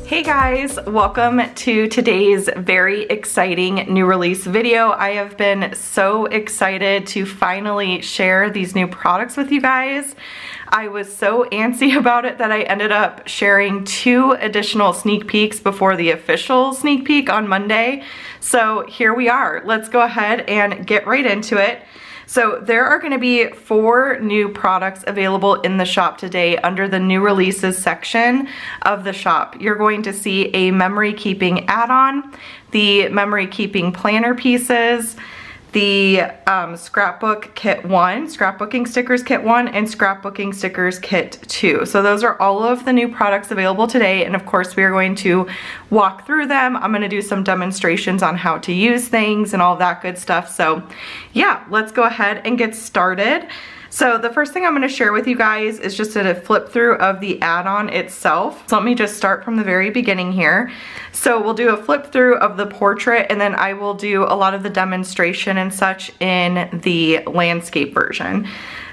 Hey guys, welcome to today's very exciting new release video. I have been so excited to finally share these new products with you guys. I was so antsy about it that I ended up sharing 2 additional sneak peeks before the official sneak peek on Monday. So here we are. Let's go ahead and get right into it. So there are going to be 4 new products available in the shop today under the new releases section of the shop. You're going to see a memory keeping add-on, the memory keeping planner pieces, the scrapbook kit 1, scrapbooking stickers kit 1, and scrapbooking stickers kit 2. So those are all of the new products available today, and of course we are going to walk through them. I'm going to do some demonstrations on how to use things and all that good stuff. So yeah, let's go ahead and get started. So the first thing I'm going to share with you guys is just a flip through of the add-on itself. So let me just start from the very beginning here. So we'll do a flip through of the portrait, and then I will do a lot of the demonstration and such in the landscape version.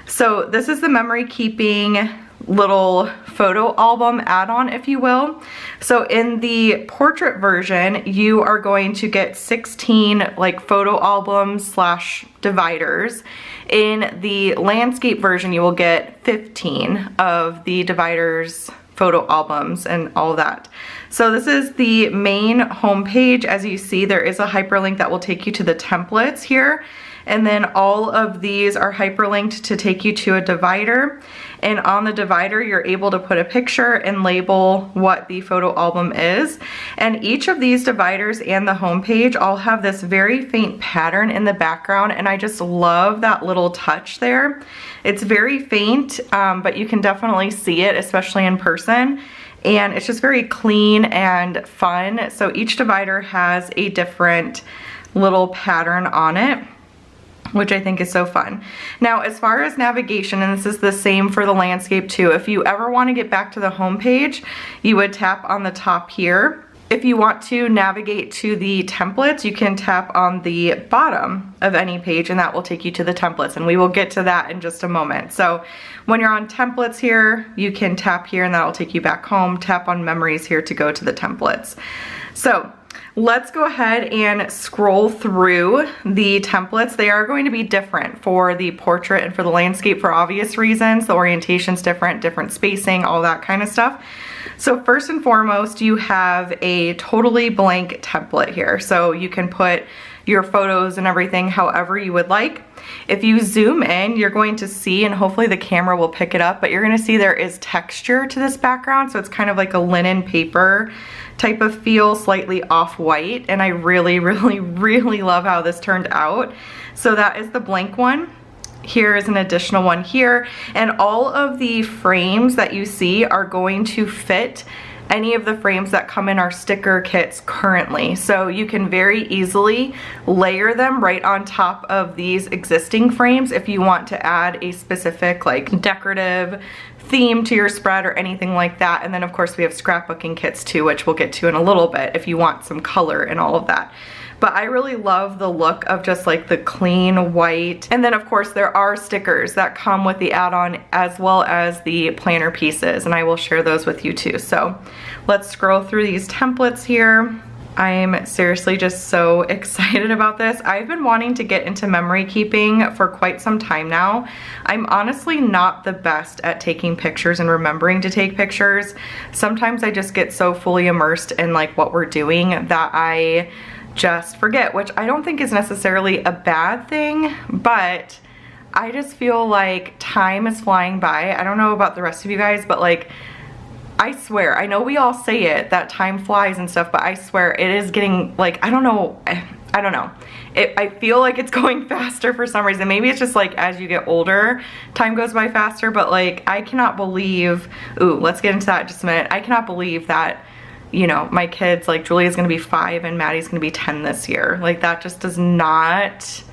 So this is the memory keeping little photo album add-on, if you will. So in the portrait version, you are going to get 16 like photo albums slash dividers. In the landscape version, you will get 15 of the dividers, photo albums, and all that. So this is the main home page. As you see, there is a hyperlink that will take you to the templates here. And then all of these are hyperlinked to take you to a divider. And on the divider, you're able to put a picture and label what the photo album is. And each of these dividers and the home page all have this very faint pattern in the background, and I just love that little touch there. It's very faint, but you can definitely see it, especially in person. And it's just very clean and fun. So each divider has a different little pattern on it, which I think is so fun. Now, as far as navigation, and this is the same for the landscape too, if you ever want to get back to the home page, you would tap on the top here. If you want to navigate to the templates, you can tap on the bottom of any page, and that will take you to the templates, and we will get to that in just a moment. So when you're on templates here, you can tap here and that will take you back home. Tap on memories here to go to the templates. So let's go ahead and scroll through the templates. They are going to be different for the portrait and for the landscape for obvious reasons. The orientation's different, different spacing, all that kind of stuff. So first and foremost, you have a totally blank template here. So you can put your photos and everything however you would like. If you zoom in, you're going to see, and hopefully the camera will pick it up, but you're going to see there is texture to this background. So it's kind of like a linen paper type of feel, slightly off-white, and I really love how this turned out. So that is the blank one. Here is an additional one here, and all of the frames that you see are going to fit any of the frames that come in our sticker kits currently. So you can very easily layer them right on top of these existing frames if you want to add a specific like decorative theme to your spread or anything like that. And then of course we have scrapbooking kits too, which we'll get to in a little bit if you want some color and all of that. But I really love the look of just like the clean white. And then of course there are stickers that come with the add-on as well as the planner pieces, and I will share those with you too. So let's scroll through these templates here. I'm seriously just so excited about this. I've been wanting to get into memory keeping for quite some time now. I'm honestly not the best at taking pictures and remembering to take pictures. Sometimes I just get so fully immersed in like what we're doing that I just forget, which I don't think is necessarily a bad thing, but I just feel like time is flying by. I don't know about the rest of you guys, but like, I swear, I know we all say it, that time flies and stuff, but I swear it is getting like, I don't know. I feel like it's going faster for some reason. Maybe it's just like as you get older, time goes by faster, but like I cannot believe, ooh, let's get into that in just a minute. I cannot believe that, you know, my kids, like Julia's gonna be 5 and Maddie's gonna be 10 this year. Like that just does not,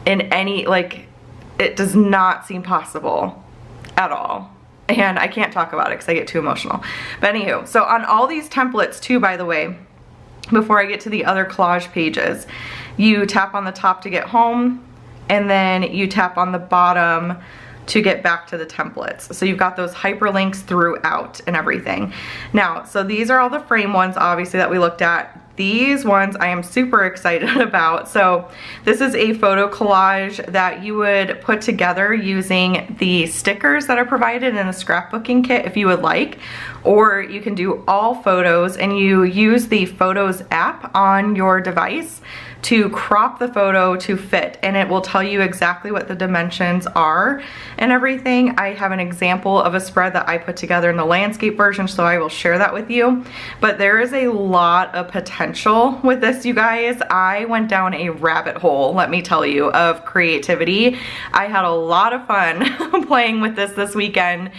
in any, like, it does not seem possible at all. And I can't talk about it because I get too emotional. But anywho, so on all these templates too, by the way, before I get to the other collage pages, you tap on the top to get home, and then you tap on the bottom to get back to the templates. So you've got those hyperlinks throughout and everything. Now, so these are all the frame ones, obviously, that we looked at. These ones I am super excited about. So this is a photo collage that you would put together using the stickers that are provided in the scrapbooking kit if you would like, or you can do all photos and you use the Photos app on your device to crop the photo to fit, and it will tell you exactly what the dimensions are and everything. I have an example of a spread that I put together in the landscape version, so I will share that with you. But there is a lot of potential with this, you guys. I went down a rabbit hole, let me tell you, of creativity. I had a lot of fun playing with this weekend,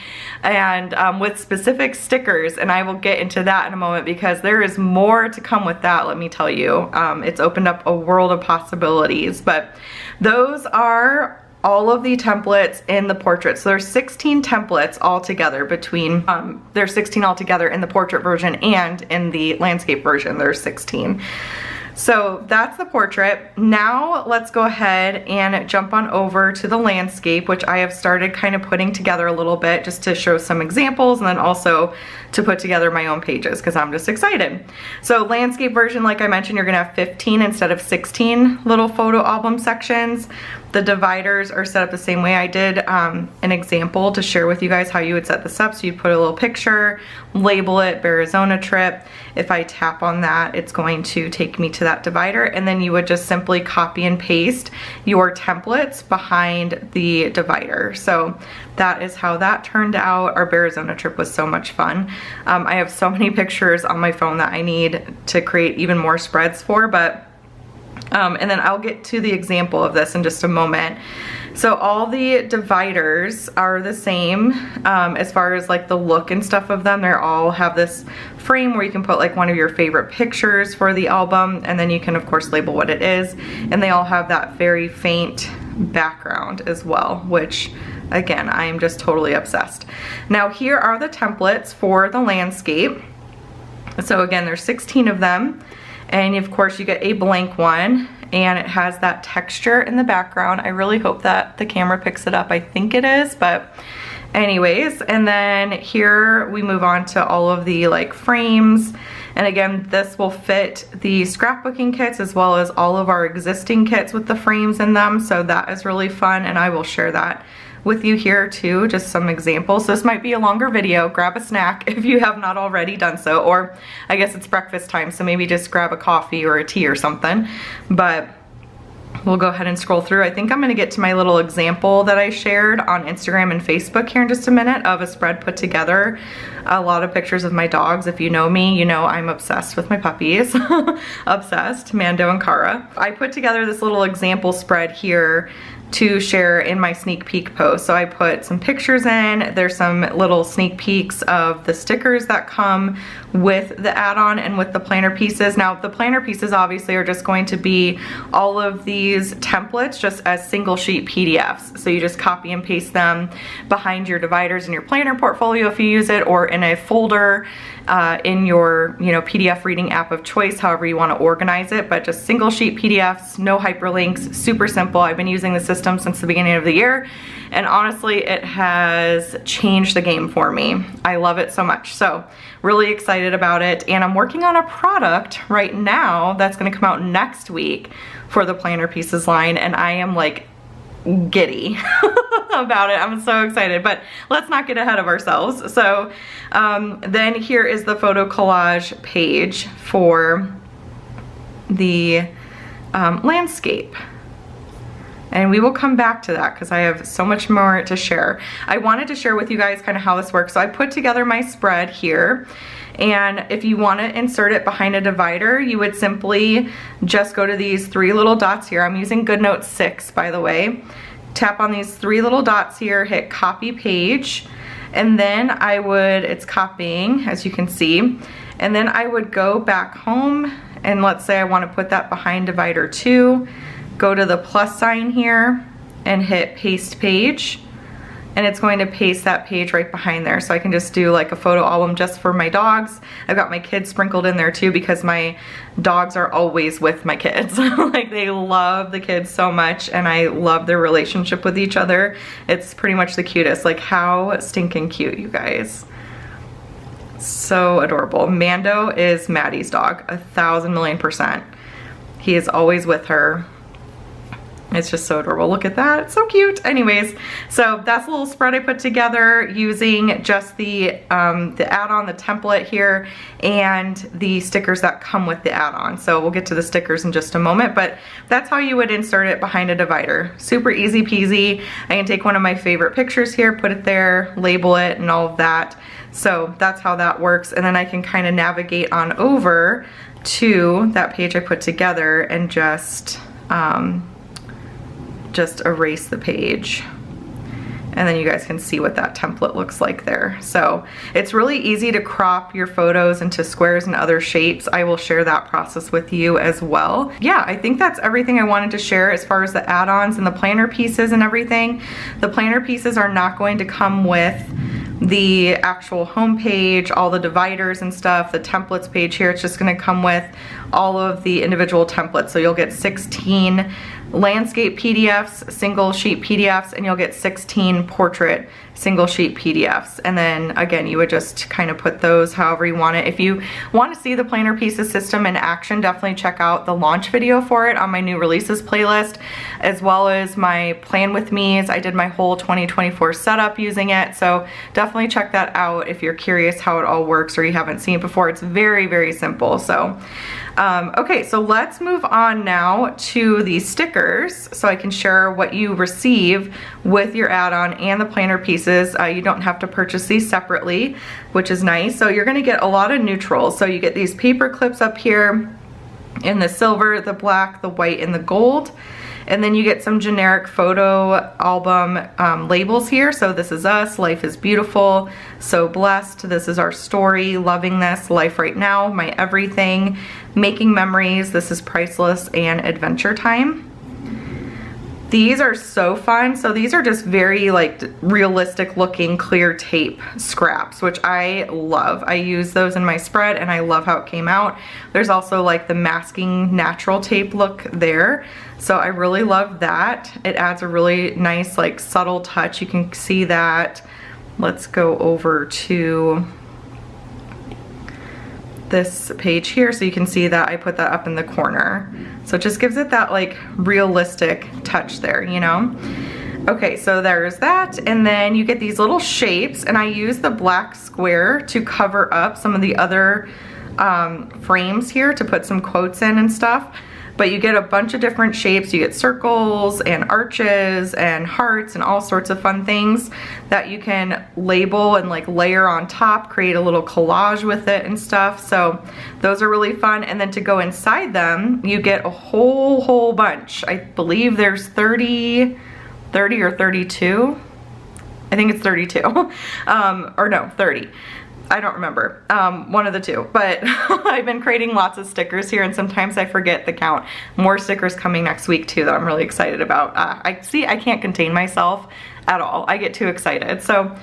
and with specific stickers, and I will get into that in a moment because there is more to come with that, let me tell you. It's opened up a world of possibilities, but those are all of the templates in the portrait. So there's 16 templates all together between, there's 16 all together in the portrait version, and in the landscape version there's 16. So that's the portrait. Now let's go ahead and jump on over to the landscape, which I have started kind of putting together a little bit just to show some examples, and then also to put together my own pages because I'm just excited. So landscape version, like I mentioned, you're gonna have 15 instead of 16 little photo album sections. The dividers are set up the same way. I did an example to share with you guys how you would set this up. So you put a little picture, label it Arizona trip. If I tap on that, it's going to take me to that divider, and then you would just simply copy and paste your templates behind the divider. So that is how that turned out. Our Arizona trip was so much fun. I have so many pictures on my phone that I need to create even more spreads for, but and then I'll get to the example of this in just a moment. So all the dividers are the same as far as like the look and stuff of them. They all have this frame where you can put like one of your favorite pictures for the album, and then you can of course label what it is, and they all have that very faint background as well, which again, I am just totally obsessed. Now here are the templates for the landscape. So again, there's 16 of them. And of course you get a blank one, and it has that texture in the background. I really hope that the camera picks it up. I think it is, but anyways. And then here we move on to all of the like frames. And again, this will fit the scrapbooking kits as well as all of our existing kits with the frames in them. So that is really fun, and I will share that with you here too, just some examples. So this might be a longer video. Grab a snack if you have not already done so, or I guess it's breakfast time, so maybe just grab a coffee or a tea or something. But we'll go ahead and scroll through. I think I'm gonna get to my little example that I shared on Instagram and Facebook here in just a minute of a spread put together. A lot of pictures of my dogs. If you know me, you know I'm obsessed with my puppies. Obsessed, Mando and Kara. I put together this little example spread here to share in my sneak peek post. So I put some pictures in. There's some little sneak peeks of the stickers that come with the add-on and with the planner pieces. Now the planner pieces obviously are just going to be all of these templates just as single sheet PDFs. So you just copy and paste them behind your dividers in your planner portfolio if you use it, or in a folder in your PDF reading app of choice, however you want to organize it. But just single sheet PDFs, no hyperlinks, super simple. I've been using the system since the beginning of the year, and honestly it has changed the game for me. I love it so much. So really excited about it, and I'm working on a product right now that's going to come out next week for the planner pieces line, and I am like giddy about it. I'm so excited, but let's not get ahead of ourselves. So then here is the photo collage page for the landscape. And we will come back to that because I have so much more to share. I wanted to share with you guys kind of how this works. So I put together my spread here, and if you want to insert it behind a divider, you would simply just go to these three little dots here. I'm using GoodNotes 6, by the way. Tap on these three little dots here, hit copy page, and then I would, it's copying as you can see, and then I would go back home, and let's say I want to put that behind divider 2, go to the plus sign here and hit paste page, and it's going to paste that page right behind there. So I can just do like a photo album just for my dogs. I've got my kids sprinkled in there too because my dogs are always with my kids. Like they love the kids so much and I love their relationship with each other. It's pretty much the cutest. Like how stinking cute, you guys. So adorable. Mando is Maddie's dog, 1,000,000,000%. He is always with her. It's just so adorable. Look at that, it's so cute. Anyways, so that's a little spread I put together using just the add-on, the template here, and the stickers that come with the add-on. So we'll get to the stickers in just a moment, but that's how you would insert it behind a divider. Super easy peasy. I can take one of my favorite pictures here, put it there, label it, and all of that. So that's how that works. And then I can kind of navigate on over to that page I put together and just erase the page. And then you guys can see what that template looks like there. So it's really easy to crop your photos into squares and other shapes. I will share that process with you as well. Yeah, I think that's everything I wanted to share as far as the add-ons and the planner pieces and everything. The planner pieces are not going to come with the actual home page, all the dividers and stuff, the templates page here. It's just gonna come with all of the individual templates. So you'll get 16 landscape PDFs, single sheet PDFs, and you'll get 16 portrait single sheet PDFs. And then again, you would just kind of put those however you want it. If you want to see the planner pieces system in action, definitely check out the launch video for it on my new releases playlist, as well as my plan with me's. I did my whole 2024 setup using it. So definitely check that out if you're curious how it all works or you haven't seen it before. It's very, very simple. So okay, so let's move on now to the stickers so I can share what you receive with your add-on and the planner pieces. You don't have to purchase these separately, which is nice. So you're gonna get a lot of neutrals. So you get these paper clips up here in the silver, the black, the white, and the gold. And then you get some generic photo album labels here. So this is us, life is beautiful, so blessed, this is our story, loving this, life right now, my everything, making memories, this is priceless, and adventure time. These are so fun. So these are just very like realistic looking clear tape scraps, which I love. I use those in my spread and I love how it came out. There's also like the masking natural tape look there. So I really love that. It adds a really nice like subtle touch. You can see that. Let's go over to this page here so you can see that I put that up in the corner. So it just gives it that like realistic touch there, you know? Okay, so there's that, and then you get these little shapes, and I use the black square to cover up some of the other frames here to put some quotes in and stuff. But you get a bunch of different shapes. You get circles and arches and hearts and all sorts of fun things that you can label and like layer on top, create a little collage with it and stuff. So those are really fun. And then to go inside them, you get a whole bunch. I believe there's 30 or 32. I think it's 32. Or no, 30. I don't remember, one of the two, but I've been creating lots of stickers here and sometimes I forget the count. More stickers coming next week too that I'm really excited about. I can't contain myself at all. I get too excited. So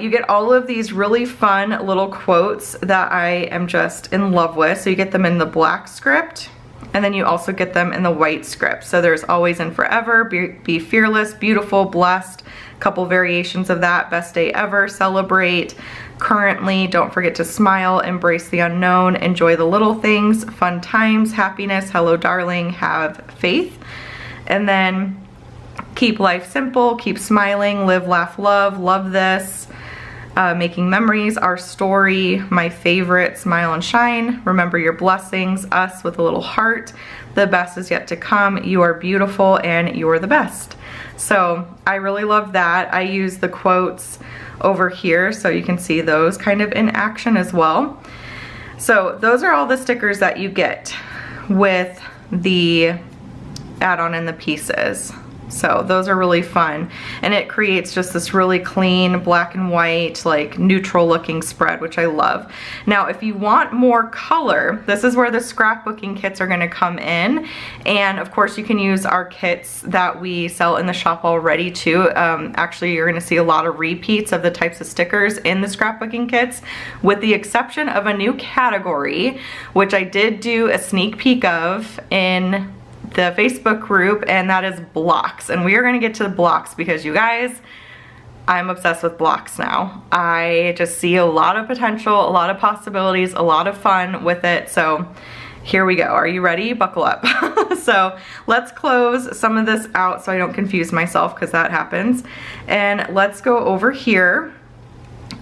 you get all of these really fun little quotes that I am just in love with. So you get them in the black script, and then you also get them in the white script. So there's always and forever, be fearless, beautiful, blessed, couple variations of that, best day ever, celebrate, currently, don't forget to smile, embrace the unknown, enjoy the little things, fun times, happiness, hello darling, have faith. And then keep life simple, keep smiling, live, laugh, love this, making memories, our story, my favorite, smile and shine, remember your blessings, us with a little heart, the best is yet to come, you are beautiful and you're the best. So I really love that. I use the quotes over here so you can see those kind of in action as well. So those are all the stickers that you get with the add-on and the pieces. So those are really fun, and it creates just this really clean black and white, like neutral looking spread, which I love. Now if you want more color, this is where the scrapbooking kits are going to come in, and of course you can use our kits that we sell in the shop already too. Actually, you're going to see a lot of repeats of the types of stickers in the scrapbooking kits, with the exception of a new category, which I did do a sneak peek of in the Facebook group, and that is blocks. And we are going to get to the blocks because you guys, I'm obsessed with blocks now. I just see a lot of potential, a lot of possibilities, a lot of fun with it. So here we go. Are you ready? Buckle up. So let's close some of this out so I don't confuse myself, because that happens. And let's go over here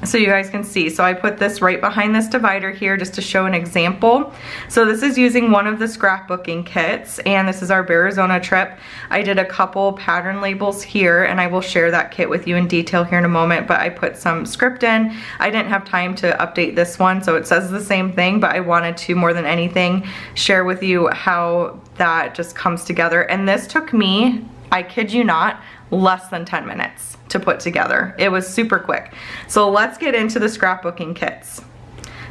so you guys can see. So I put this right behind this divider here just to show an example. So this is using one of the scrapbooking kits, and this is our Arizona trip. I did a couple pattern labels here, and I will share that kit with you in detail here in a moment, but I put some script in. I didn't have time to update this one, so it says the same thing, but I wanted to, more than anything, share with you how that just comes together. And this took me, I kid you not, less than 10 minutes to put together. It was super quick. So let's get into the scrapbooking kits.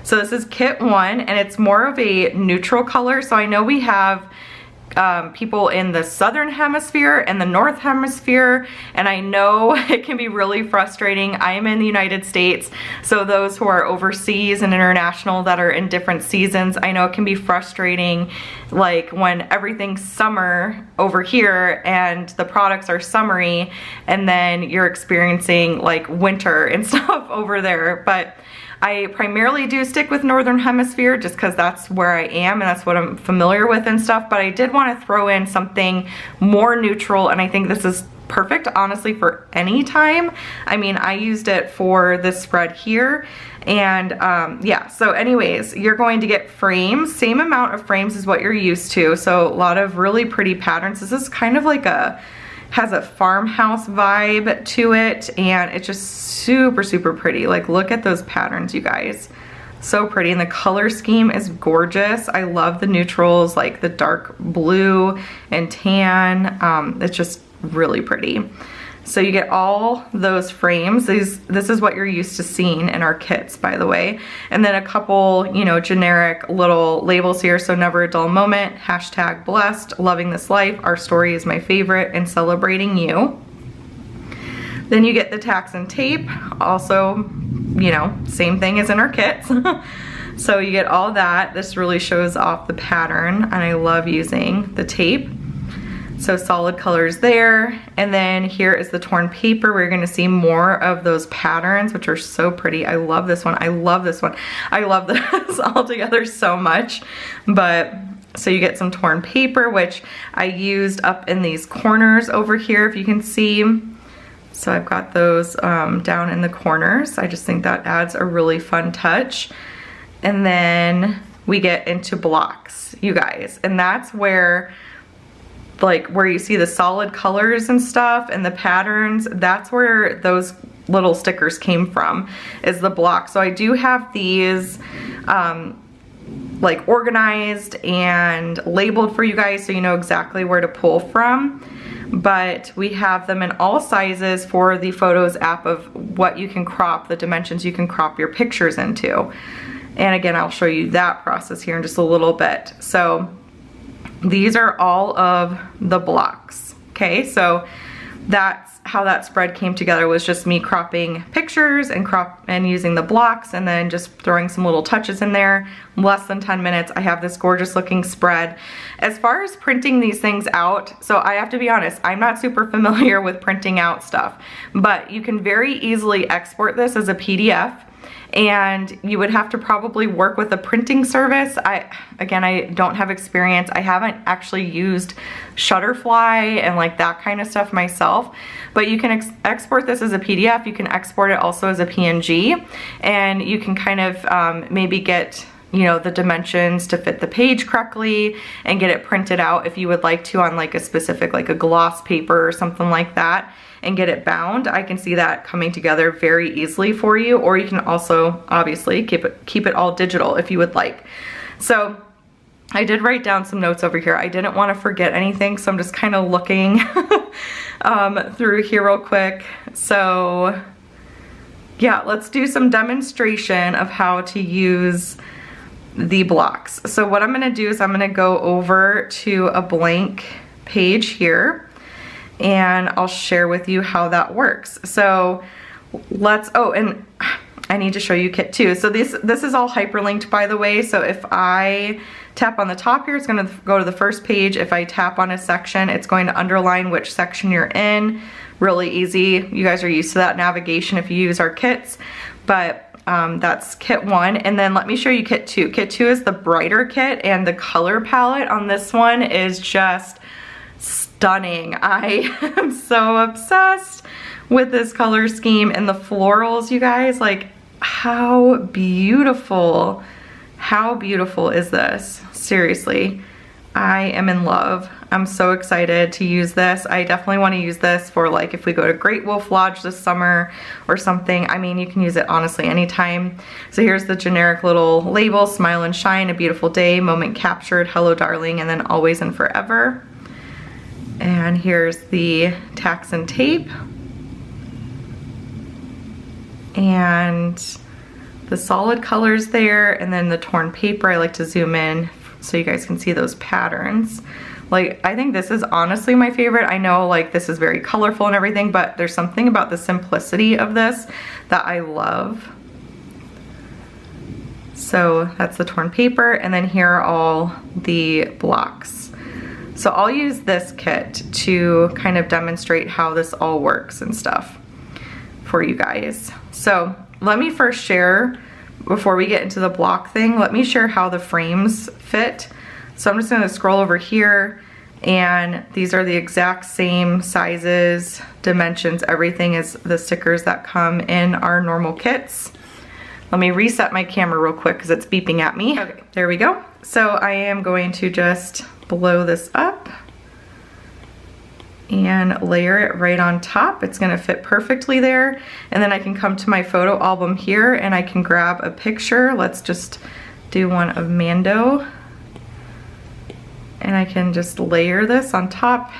So this is kit 1, and it's more of a neutral color. So I know we have people in the southern hemisphere and the north hemisphere, and I know it can be really frustrating. I am in the United States, so those who are overseas and international that are in different seasons, I know it can be frustrating, like when everything's summer over here and the products are summery, and then you're experiencing like winter and stuff over there. But I primarily do stick with Northern Hemisphere just because that's where I am and that's what I'm familiar with and stuff, but I did want to throw in something more neutral, and I think this is perfect, honestly, for any time. I mean, I used it for this spread here, and yeah, so anyways, you're going to get frames, same amount of frames as what you're used to, so a lot of really pretty patterns. This is kind of like has a farmhouse vibe to it, and it's just super pretty. Like, look at those patterns, you guys. So pretty, and the color scheme is gorgeous. I love the neutrals, like the dark blue and tan. It's just really pretty. So you get all those frames. This is what you're used to seeing in our kits, by the way. And then a couple, you know, generic little labels here. So never a dull moment, hashtag blessed, loving this life, our story is my favorite, and celebrating you. Then you get the tacks and tape. Also, you know, same thing as in our kits. So you get all that. This really shows off the pattern, and I love using the tape. So solid colors there. And then here is the torn paper. We're gonna see more of those patterns, which are so pretty. I love this one. I love this one. I love this all together so much. But so you get some torn paper, which I used up in these corners over here, if you can see. So I've got those down in the corners. I just think that adds a really fun touch. And then we get into blocks, you guys. And that's where, like, where you see the solid colors and stuff and the patterns, that's where those little stickers came from, is the block. So I do have these like organized and labeled for you guys so you know exactly where to pull from. But we have them in all sizes for the Photos app of what you can crop, the dimensions you can crop your pictures into. And again, I'll show you that process here in just a little bit. So these are all of the blocks, okay? So that's how that spread came together, was just me cropping pictures and using the blocks, and then just throwing some little touches in there. Less than 10 minutes, I have this gorgeous looking spread. As far as printing these things out, so I have to be honest, I'm not super familiar with printing out stuff, but you can very easily export this as a PDF. And you would have to probably work with a printing service. Again, I don't have experience. I haven't actually used Shutterfly and like that kind of stuff myself, but you can export this as a PDF. You can export it also as a PNG, and you can kind of maybe get, you know, the dimensions to fit the page correctly and get it printed out if you would like to on like a specific, like a gloss paper or something like that, and get it bound. I can see that coming together very easily for you, or you can also obviously keep it all digital if you would like. So I did write down some notes over here. I didn't want to forget anything, so I'm just kind of looking through here real quick. So yeah, let's do some demonstration of how to use the blocks. So what I'm gonna do is I'm gonna go over to a blank page here and I'll share with you how that works. So let's, oh, and I need to show you kit 2. So this is all hyperlinked, by the way. So if I tap on the top here, it's gonna go to the first page. If I tap on a section, it's going to underline which section you're in. Really easy. You guys are used to that navigation if you use our kits, but that's kit 1. And then let me show you kit 2. Kit 2 is the brighter kit, and the color palette on this one is just stunning. I am so obsessed with this color scheme and the florals, you guys. Like, how beautiful is this? Seriously, I am in love. I'm so excited to use this. I definitely want to use this for, like, if we go to Great Wolf Lodge this summer or something. I mean, you can use it honestly anytime. So here's the generic little label: smile and shine, a beautiful day, moment captured, hello darling, and then always and forever. And here's the tacks and tape. And the solid colors there, and then the torn paper. I like to zoom in so you guys can see those patterns. Like, I think this is honestly my favorite. I know, like, this is very colorful and everything, but there's something about the simplicity of this that I love. So that's the torn paper, and then here are all the blocks. So I'll use this kit to kind of demonstrate how this all works and stuff for you guys. So let me first share, before we get into the block thing, let me share how the frames fit. So I'm just gonna scroll over here, and these are the exact same sizes, dimensions, everything as the stickers that come in our normal kits. Let me reset my camera real quick because it's beeping at me. Okay, there we go. So I am going to just blow this up and layer it right on top. It's gonna fit perfectly there. And then I can come to my photo album here and I can grab a picture. Let's just do one of Mando. And I can just layer this on top,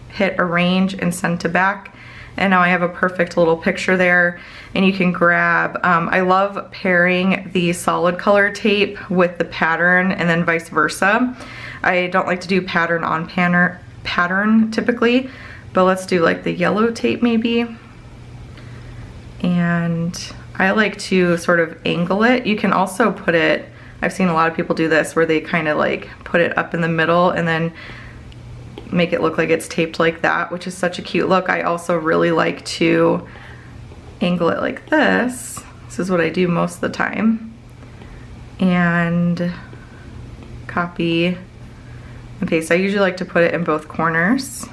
hit arrange and send to back. And now I have a perfect little picture there. And you can grab, I love pairing the solid color tape with the pattern and then vice versa. I don't like to do pattern on pattern typically, but let's do like the yellow tape maybe. And I like to sort of angle it. You can also put it, I've seen a lot of people do this where they kind of like put it up in the middle and then make it look like it's taped like that, which is such a cute look. I also really like to angle it like this. This is what I do most of the time. And copy and paste. I usually like to put it in both corners.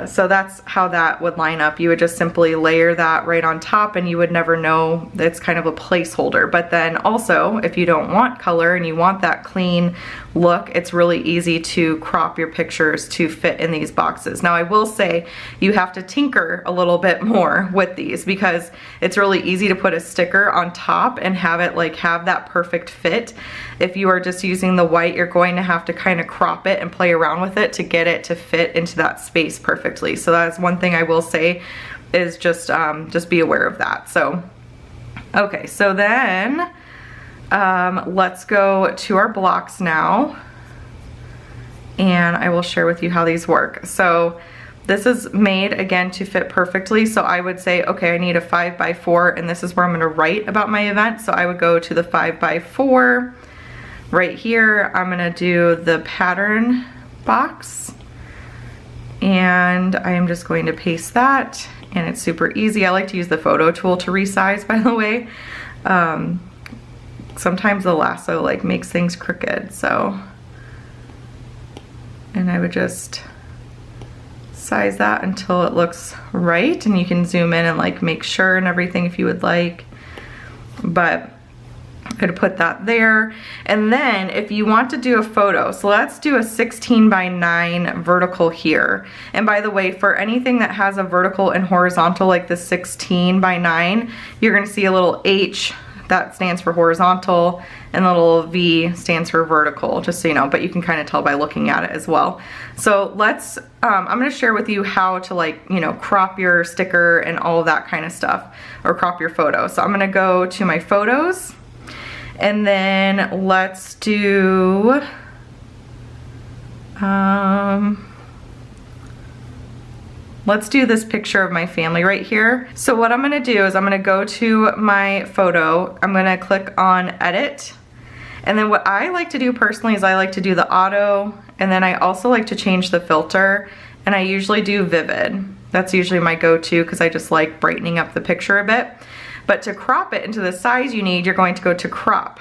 So that's how that would line up. You would just simply layer that right on top and you would never know. It's kind of a placeholder. But then also, if you don't want color and you want that clean look, it's really easy to crop your pictures to fit in these boxes. Now I will say you have to tinker a little bit more with these because it's really easy to put a sticker on top and have it like have that perfect fit. If you are just using the white, you're going to have to kind of crop it and play around with it to get it to fit into that space perfectly. So that's one thing I will say is just be aware of that. So, okay, so then let's go to our blocks now and I will share with you how these work. So this is made again to fit perfectly. So I would say, okay, I need a 5x4 and this is where I'm gonna write about my event. So I would go to the 5x4 right here. I'm gonna do the pattern box and I am just going to paste that, and it's super easy. I like to use the photo tool to resize, by the way. Sometimes the lasso like makes things crooked, so. And I would just size that until it looks right, and you can zoom in and like make sure and everything if you would like. But I'm gonna put that there. And then if you want to do a photo, so let's do a 16:9 vertical here. And by the way, for anything that has a vertical and horizontal like the 16:9, you're gonna see a little H that stands for horizontal, and the little V stands for vertical, just so you know, but you can kind of tell by looking at it as well. So let's, I'm gonna share with you how to, like, you know, crop your sticker and all of that kind of stuff, or crop your photo. So I'm gonna go to my photos, and then let's do, let's do this picture of my family right here. So what I'm gonna do is I'm gonna go to my photo, I'm gonna click on edit, and then what I like to do personally is I like to do the auto, and then I also like to change the filter, and I usually do vivid. That's usually my go-to because I just like brightening up the picture a bit. But to crop it into the size you need, you're going to go to crop.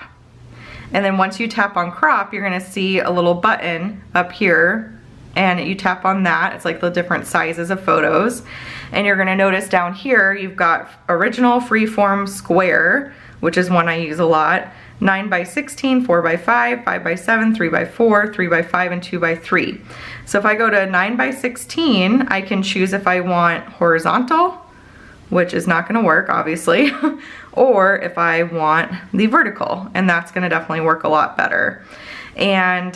And then once you tap on crop, you're gonna see a little button up here, and you tap on that. It's like the different sizes of photos. And you're gonna notice down here, you've got original, freeform, square, which is one I use a lot, 9x16, 4x5, 5x7, 3x4, 3x5, and 2x3. So if I go to 9x16, I can choose if I want horizontal, which is not gonna work, obviously, or if I want the vertical, and that's gonna definitely work a lot better. And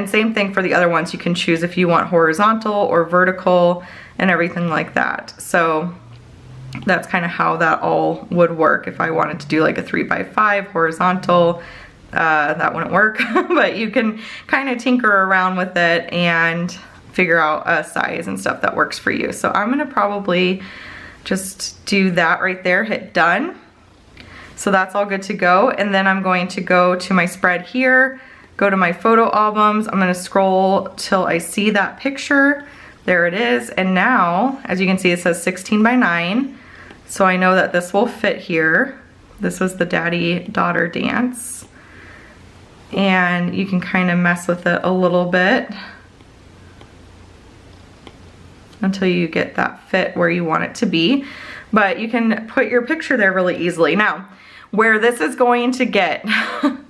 same thing for the other ones. You can choose if you want horizontal or vertical and everything like that. So that's kind of how that all would work. If I wanted to do like a 3x5 horizontal, that wouldn't work, but you can kind of tinker around with it and figure out a size and stuff that works for you. So I'm gonna probably just do that right there, hit done. So that's all good to go. And then I'm going to go to my spread here, go to my photo albums. I'm gonna scroll till I see that picture. There it is. And now, as you can see, it says 16x9. So I know that this will fit here. This was the daddy-daughter dance. And you can kind of mess with it a little bit until you get that fit where you want it to be. But you can put your picture there really easily. Now, where this is going to get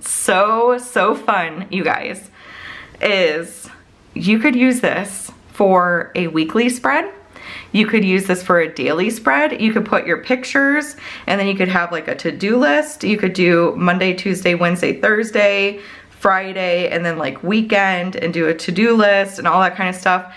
so fun, you guys, is you could use this for a weekly spread. You could use this for a daily spread. You could put your pictures, and then you could have like a to-do list. You could do Monday, Tuesday, Wednesday, Thursday, Friday, and then like weekend, and do a to-do list and all that kind of stuff.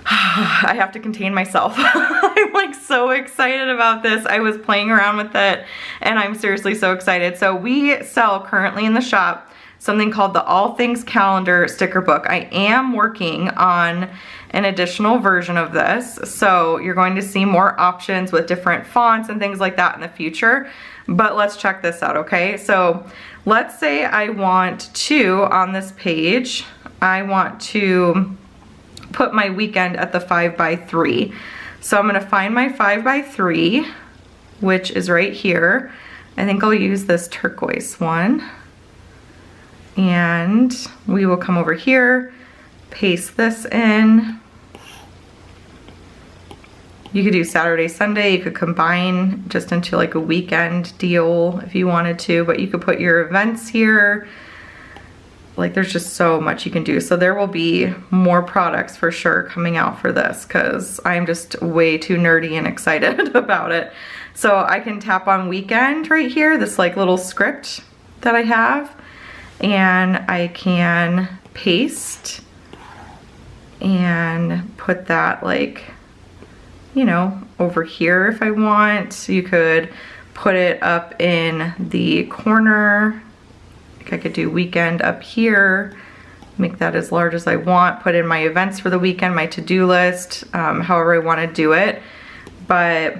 I have to contain myself. I'm like so excited about this. I was playing around with it, and I'm seriously so excited. So we sell currently in the shop something called the All Things Calendar sticker book. I am working on an additional version of this, so you're going to see more options with different fonts and things like that in the future. But let's check this out, okay? So let's say I want to, on this page, I want to put my weekend at the 5x3. So I'm gonna find my 5x3, which is right here. I think I'll use this turquoise one. And we will come over here, paste this in. You could do Saturday, Sunday. You could combine just into like a weekend deal if you wanted to, but you could put your events here. Like, there's just so much you can do. So there will be more products for sure coming out for this, because I'm just way too nerdy and excited about it. So I can tap on weekend right here, this like little script that I have, and I can paste and put that, like, you know, over here if I want. You could put it up in the corner. I could do weekend up here, make that as large as I want, put in my events for the weekend, my to-do list, however I want to do it. But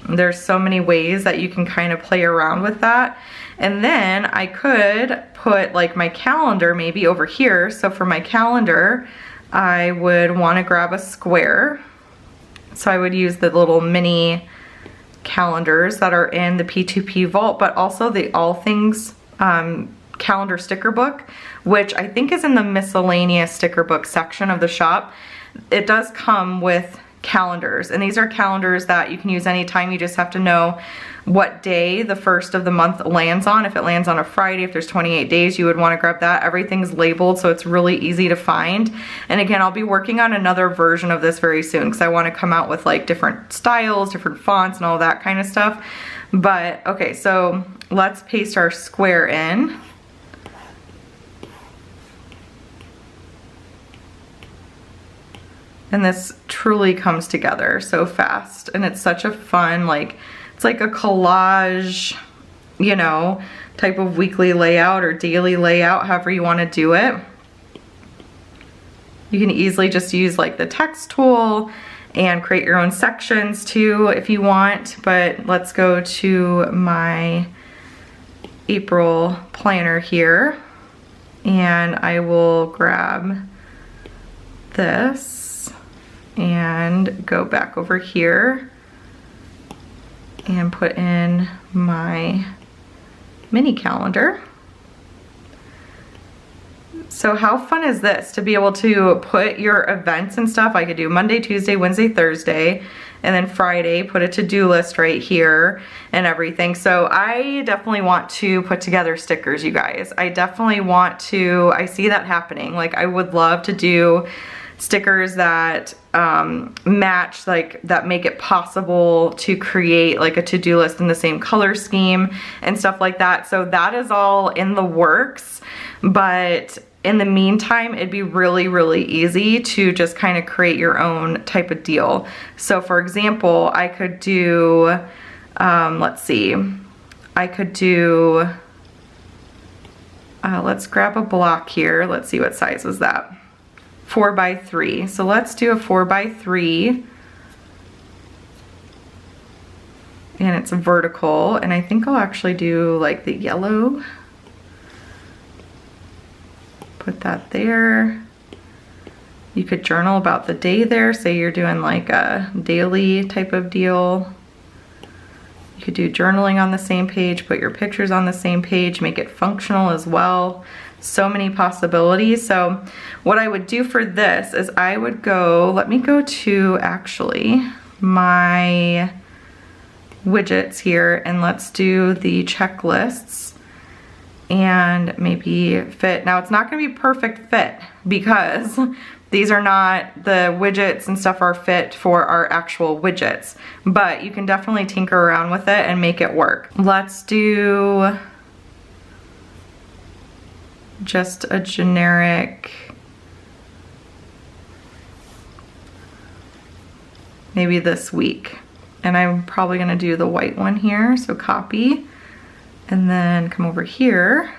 there's so many ways that you can kind of play around with that. And then I could put like my calendar maybe over here. So for my calendar, I would want to grab a square. So I would use the little mini calendars that are in the P2P vault, but also the All Things calendar sticker book, which I think is in the miscellaneous sticker book section of the shop. It does come with calendars, and these are calendars that you can use anytime. You just have to know what day the first of the month lands on. If it lands on a Friday, if there's 28 days, you would want to grab that. Everything's labeled, so it's really easy to find. And again, I'll be working on another version of this very soon, because I want to come out with like different styles, different fonts, and all that kind of stuff. But okay, so let's paste our square in. And this truly comes together so fast, and it's such a fun, like, it's like a collage, you know, type of weekly layout or daily layout, however you want to do it. You can easily just use like the text tool and create your own sections too if you want, but let's go to my April planner here, and I will grab this and go back over here and put in my mini calendar. So how fun is this to be able to put your events and stuff? I could do Monday, Tuesday, Wednesday, Thursday, and then Friday, put a to-do list right here and everything. So I definitely want to put together stickers, you guys. I definitely want to, I see that happening. Like, I would love to do stickers that match, like that make it possible to create like a to-do list in the same color scheme and stuff like that. So that is all in the works, but in the meantime, it'd be really, really easy to just kind of create your own type of deal. So for example, I could do, let's see, I could do, let's grab a block here. Let's see, what size was that? 4x3. So let's do a 4x3, and it's vertical, and I think I'll actually do like the yellow. Put that there. You could journal about the day there, say you're doing like a daily type of deal. You could do journaling on the same page, put your pictures on the same page, make it functional as well. So many possibilities. So what I would do for this is I would go, let me go to actually my widgets here, and let's do the checklists and maybe fit. Now it's not gonna be perfect fit because these are not, the widgets and stuff are fit for our actual widgets, but you can definitely tinker around with it and make it work. Let's do just a generic, maybe this week. And I'm probably gonna do the white one here, so copy, and then come over here,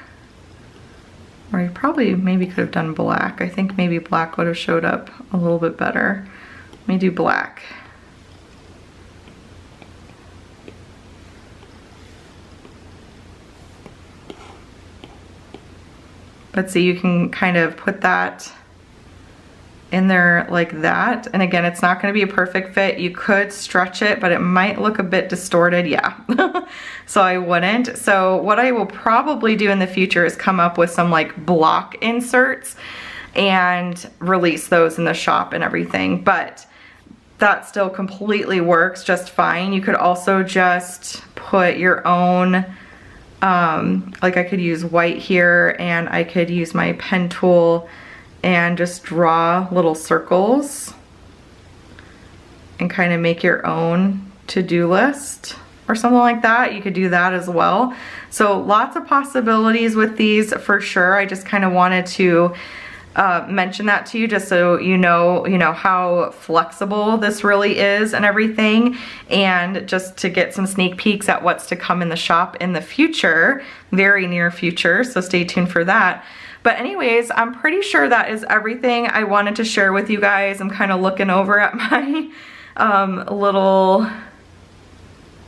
or you probably maybe could have done black. I think maybe black would have showed up a little bit better. Let me do black. But see, you can kind of put that in there like that. And again, it's not gonna be a perfect fit. You could stretch it, but it might look a bit distorted, yeah. So I wouldn't. So what I will probably do in the future is come up with some like block inserts and release those in the shop and everything. But that still completely works just fine. You could also just put your own, like I could use white here, and I could use my pen tool and just draw little circles and kind of make your own to-do list or something like that. You could do that as well. So lots of possibilities with these for sure. I just kind of wanted to mention that to you just so you know how flexible this really is and everything, and just to get some sneak peeks at what's to come in the shop in the future, very near future, so stay tuned for that. But anyways, I'm pretty sure that is everything I wanted to share with you guys. I'm kind of looking over at my little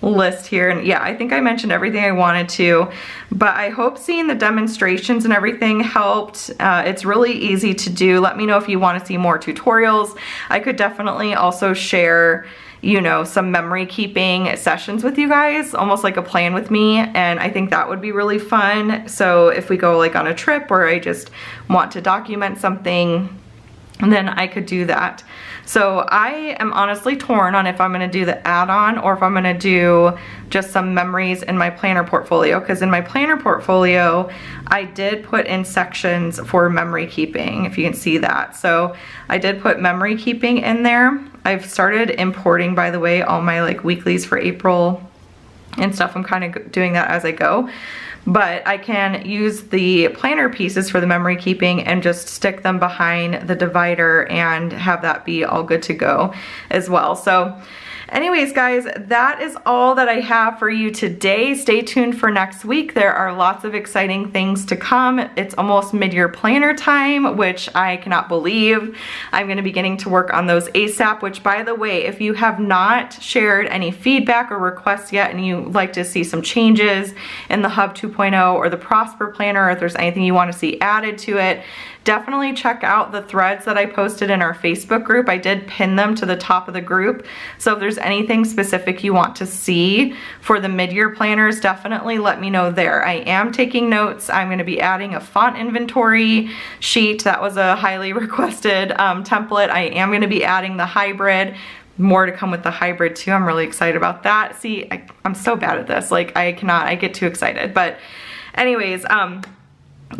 list here, and yeah, I think I mentioned everything I wanted to, but I hope seeing the demonstrations and everything helped. It's really easy to do. Let me know if you want to see more tutorials. I could definitely also share, you know, some memory keeping sessions with you guys, almost like a plan with me, and I think that would be really fun. So if we go like on a trip where I just want to document something, then I could do that. So I am honestly torn on if I'm gonna do the add-on or if I'm gonna do just some memories in my planner portfolio, because in my planner portfolio, I did put in sections for memory keeping, if you can see that. So I did put memory keeping in there. I've started importing, by the way, all my like weeklies for April and stuff. I'm kind of doing that as I go. But I can use the planner pieces for the memory keeping and just stick them behind the divider and have that be all good to go as well. So anyways, guys, that is all that I have for you today. Stay tuned for next week. There are lots of exciting things to come. It's almost mid-year planner time, which I cannot believe. I'm going to be getting to work on those ASAP, which, by the way, if you have not shared any feedback or requests yet and you like to see some changes in the Hub 2.0 or the Prosper Planner, or if there's anything you want to see added to it, definitely check out the threads that I posted in our Facebook group. I did pin them to the top of the group. So if there's anything specific you want to see for the mid-year planners, definitely let me know there. I am taking notes. I'm going to be adding a font inventory sheet. That was a highly requested template. I am going to be adding the hybrid. More to come with the hybrid too. I'm really excited about that. See, I'm so bad at this. Like, I get too excited. But anyways,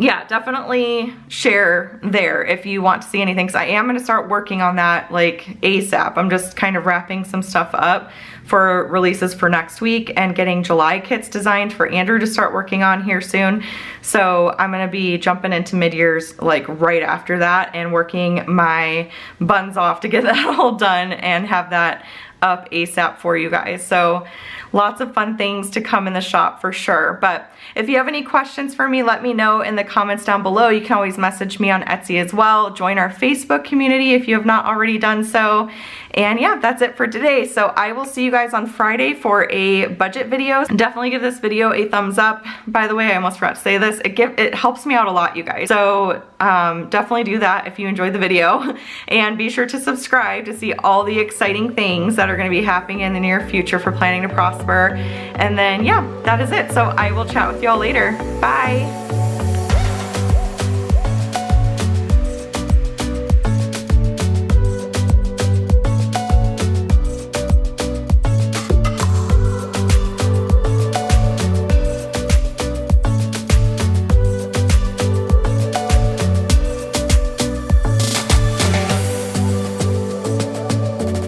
yeah, definitely share there if you want to see anything, because I am going to start working on that like ASAP. I'm just kind of wrapping some stuff up for releases for next week and getting July kits designed for Andrew to start working on here soon. So I'm going to be jumping into mid-years like right after that and working my buns off to get that all done and have that up ASAP for you guys. So lots of fun things to come in the shop for sure. But if you have any questions for me, let me know in the comments down below. You can always message me on Etsy as well. Join our Facebook community if you have not already done so. And yeah, that's it for today. So I will see you guys on Friday for a budget video. Definitely give this video a thumbs up. By the way, I almost forgot to say this. It helps me out a lot, you guys. So definitely do that if you enjoyed the video. And be sure to subscribe to see all the exciting things that are going to be happening in the near future for Planning to Prosper. And then yeah, that is it. So I will chat with y'all later. Bye.